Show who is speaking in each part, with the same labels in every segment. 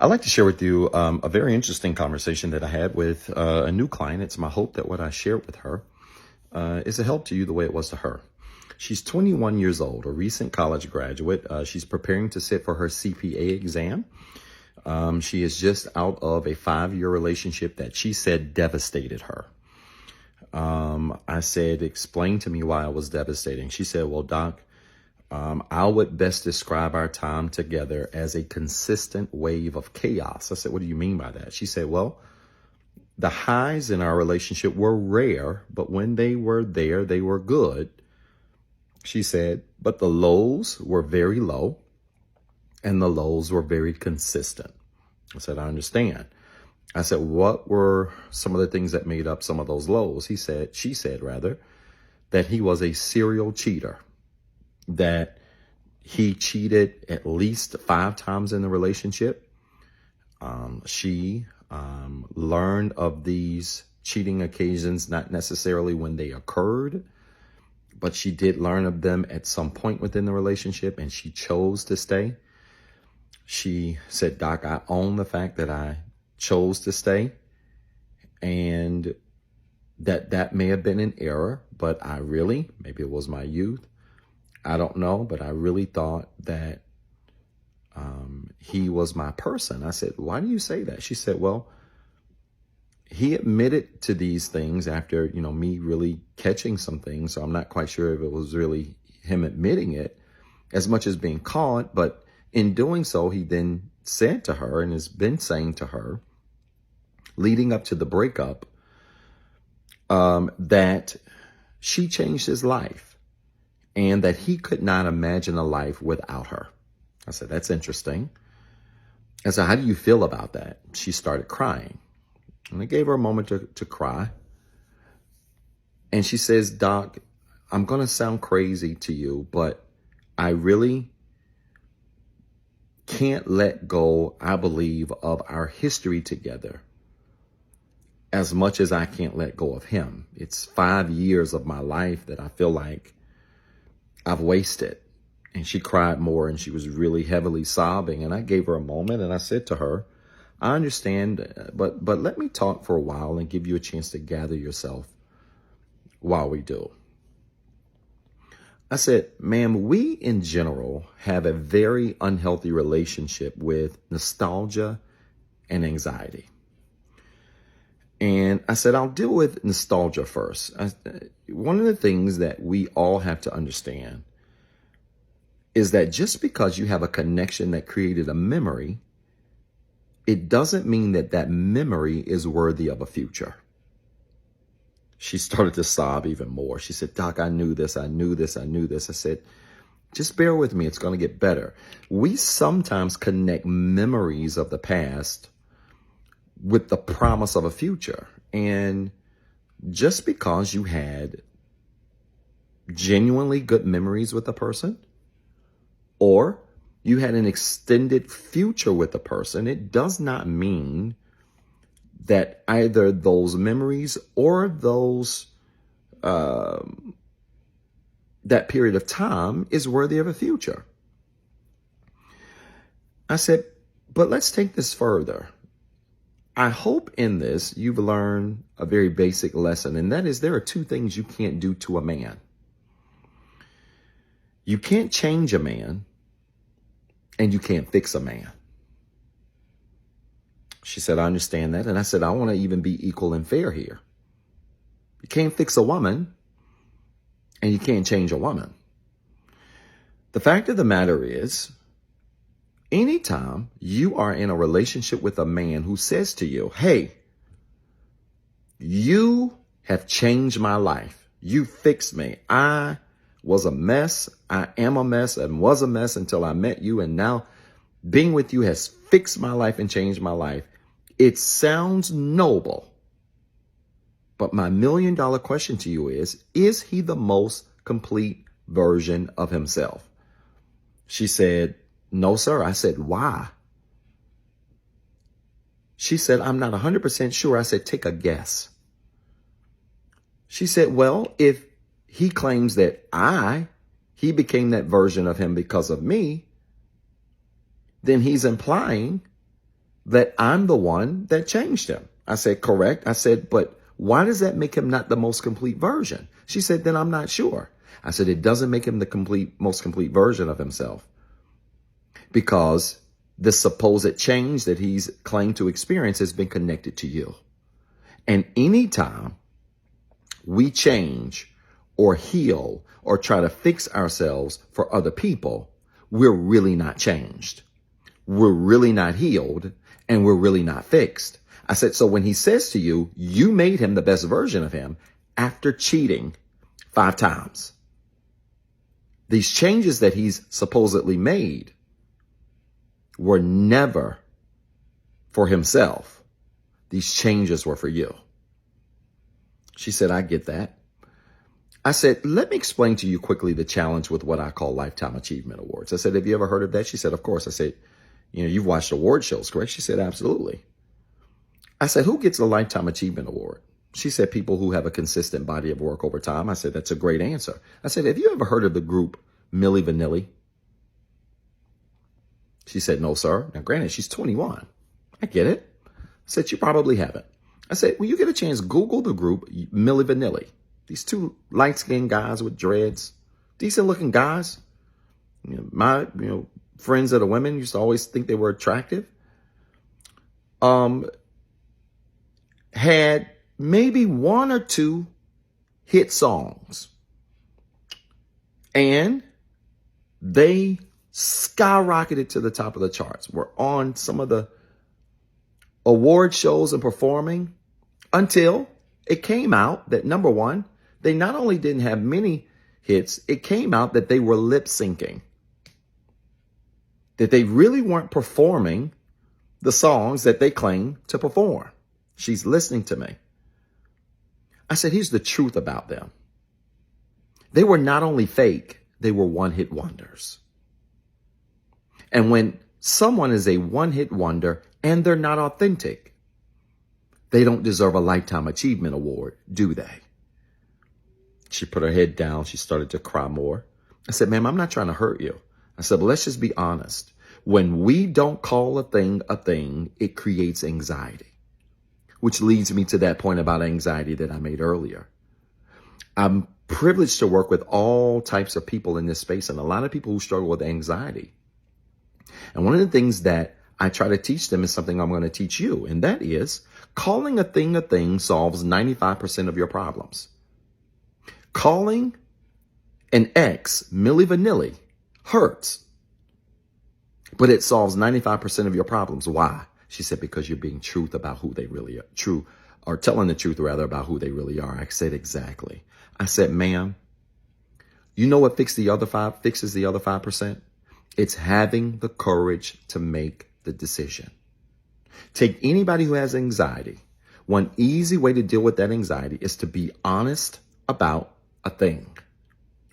Speaker 1: I'd like to share with you a very interesting conversation that I had with a new client. It's my hope that what I shared with her is a help to you the way it was to her. She's 21 years old, a recent college graduate. She's preparing to sit for her CPA exam. She is just out of a 5-year relationship that she said devastated her. I said, explain to me why it was devastating. She said, well, Doc, I would best describe our time together as a consistent wave of chaos. I said, what do you mean by that? She said, well, the highs in our relationship were rare, but when they were there, they were good. She said, but the lows were very low and the lows were very consistent. I said, I understand. I said, what were some of the things that made up some of those lows? She said, that he was a serial cheater, that he cheated at least 5 times in the relationship. She learned of these cheating occasions, not necessarily when they occurred, but she did learn of them at some point within the relationship, and she chose to stay. She said, Doc, I own the fact that I chose to stay, and that may have been an error, but maybe it was my youth, I don't know, but I really thought that he was my person. I said, why do you say that? She said, well, he admitted to these things after, me really catching some things. So I'm not quite sure if it was really him admitting it as much as being caught. But in doing so, he then said to her and has been saying to her leading up to the breakup that she changed his life and that he could not imagine a life without her. I said, that's interesting. I said, how do you feel about that? She started crying. And I gave her a moment to cry. And she says, Doc, I'm going to sound crazy to you, but I really can't let go, I believe, of our history together as much as I can't let go of him. It's 5 years of my life that I feel like I've wasted. And she cried more and she was really heavily sobbing. And I gave her a moment and I said to her, I understand, but let me talk for a while and give you a chance to gather yourself while we do. I said, ma'am, we in general have a very unhealthy relationship with nostalgia and anxiety. And I said, I'll deal with nostalgia first. One of the things that we all have to understand is that just because you have a connection that created a memory, it doesn't mean that that memory is worthy of a future. She started to sob even more. She said, Doc, I knew this. I said, just bear with me. It's going to get better. We sometimes connect memories of the past with the promise of a future. And just because you had genuinely good memories with a person, or you had an extended future with a person, it does not mean that either those memories or that period of time is worthy of a future. I said, but let's take this further. I hope in this you've learned a very basic lesson, and that is there are 2 things you can't do to a man. You can't change a man, and you can't fix a man. She said, I understand that. And I said, I want to even be equal and fair here. You can't fix a woman and you can't change a woman. The fact of the matter is, anytime you are in a relationship with a man who says to you, hey, you have changed my life. You fixed me. I was a mess. I am a mess and was a mess until I met you. And now being with you has fixed my life and changed my life. It sounds noble. But my $1 million question to you is he the most complete version of himself? She said, no, sir. I said, why? She said, I'm not 100% sure. I said, take a guess. She said, well, if he claims that he became that version of him because of me, then he's implying that I'm the one that changed him. I said, correct. I said, but why does that make him not the most complete version? She said, then I'm not sure. I said, it doesn't make him the most complete version of himself, because the supposed change that he's claimed to experience has been connected to you. And anytime we change or heal or try to fix ourselves for other people, we're really not changed. We're really not healed, and we're really not fixed. I said, so when he says to you, you made him the best version of him after cheating 5 times. These changes that he's supposedly made were never for himself. These changes were for you. She said, I get that. I said, let me explain to you quickly the challenge with what I call Lifetime Achievement Awards. I said, have you ever heard of that? She said, of course. I said, you've watched award shows, correct? She said, absolutely. I said, who gets a Lifetime Achievement Award? She said, people who have a consistent body of work over time. I said, that's a great answer. I said, have you ever heard of the group Milli Vanilli? She said, no, sir. Now, granted, she's 21. I get it. I said, you probably haven't. I said, when you get a chance, Google the group Milli Vanilli. These 2 light-skinned guys with dreads, decent-looking guys. My friends that are women used to always think they were attractive. Had maybe 1 or 2 hit songs, and they skyrocketed to the top of the charts. Were on some of the award shows and performing until it came out that, number one, they not only didn't have many hits, it came out that they were lip syncing, that they really weren't performing the songs that they claim to perform. She's listening to me. I said, here's the truth about them. They were not only fake, they were one-hit wonders. And when someone is a one-hit wonder and they're not authentic, they don't deserve a Lifetime Achievement Award, do they? She put her head down. She started to cry more. I said, ma'am, I'm not trying to hurt you. I said, but let's just be honest. When we don't call a thing, it creates anxiety, which leads me to that point about anxiety that I made earlier. I'm privileged to work with all types of people in this space, and a lot of people who struggle with anxiety. And one of the things that I try to teach them is something I'm going to teach you, and that is calling a thing solves 95% of your problems. Calling an ex Milli Vanilli hurts, but it solves 95% of your problems. Why? She said, because you're being truth about who they really are, or telling the truth rather about who they really are. I said, exactly. I said, ma'am, you know what fixes the other 5%? It's having the courage to make the decision. Take anybody who has anxiety. One easy way to deal with that anxiety is to be honest about a thing.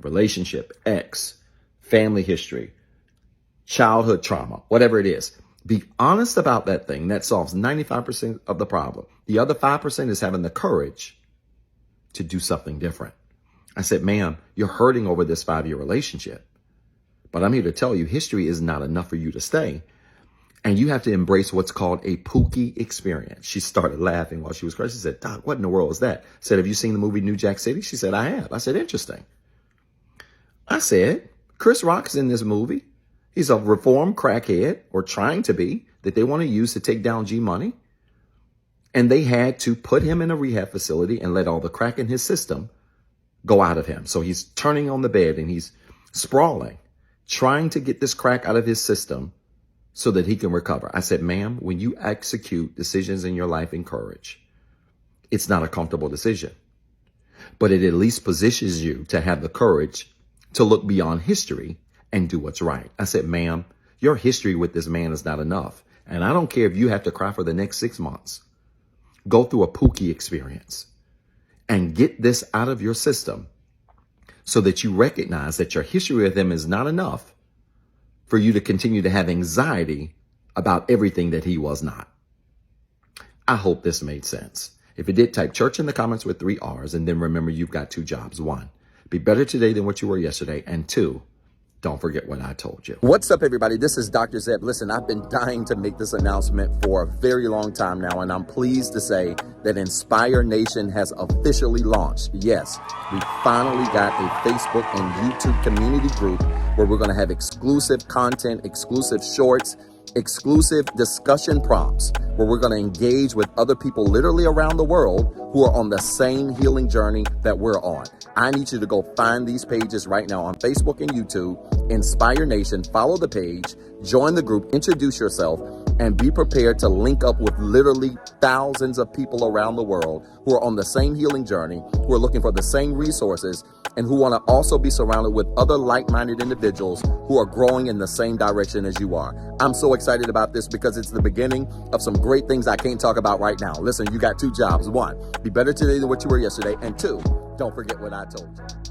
Speaker 1: Relationship, ex, family history, childhood trauma, whatever it is. Be honest about that thing. That solves 95% of the problem. The other 5% is having the courage to do something different. I said, ma'am, you're hurting over this 5-year relationship. But I'm here to tell you, history is not enough for you to stay. And you have to embrace what's called a Pookie experience. She started laughing while she was crying. She said, Doc, what in the world is that? I said, have you seen the movie New Jack City? She said, I have. I said, interesting. I said, Chris Rock's in this movie. He's a reformed crackhead, or trying to be, that they want to use to take down G Money. And they had to put him in a rehab facility and let all the crack in his system go out of him. So he's turning on the bed and he's sprawling, trying to get this crack out of his system so that he can recover. I said, ma'am, when you execute decisions in your life in courage, it's not a comfortable decision, but it at least positions you to have the courage to look beyond history and do what's right. I said, ma'am, your history with this man is not enough. And I don't care if you have to cry for the next 6 months. Go through a Pookie experience and get this out of your system so that you recognize that your history with him is not enough for you to continue to have anxiety about everything that he was not. I hope this made sense. If it did, type church in the comments with 3 R's, and then remember, you've got 2 jobs. 1, be better today than what you were yesterday. And 2, don't forget what I told you.
Speaker 2: What's up, everybody? This is Dr. Zeb. Listen, I've been dying to make this announcement for a very long time now, and I'm pleased to say that Inspire Nation has officially launched. Yes, we finally got a Facebook and YouTube community group where we're going to have exclusive content, exclusive shorts, exclusive discussion prompts, where we're going to engage with other people literally around the world who are on the same healing journey that we're on. I need you to go find these pages right now on Facebook and YouTube. Inspire Nation, follow the page, join the group, introduce yourself, and be prepared to link up with literally thousands of people around the world who are on the same healing journey, who are looking for the same resources, and who want to also be surrounded with other like-minded individuals who are growing in the same direction as you are. I'm so excited about this because it's the beginning of some great things I can't talk about right now. Listen, you got two jobs. One, be better today than what you were yesterday. And two, don't forget what I told you.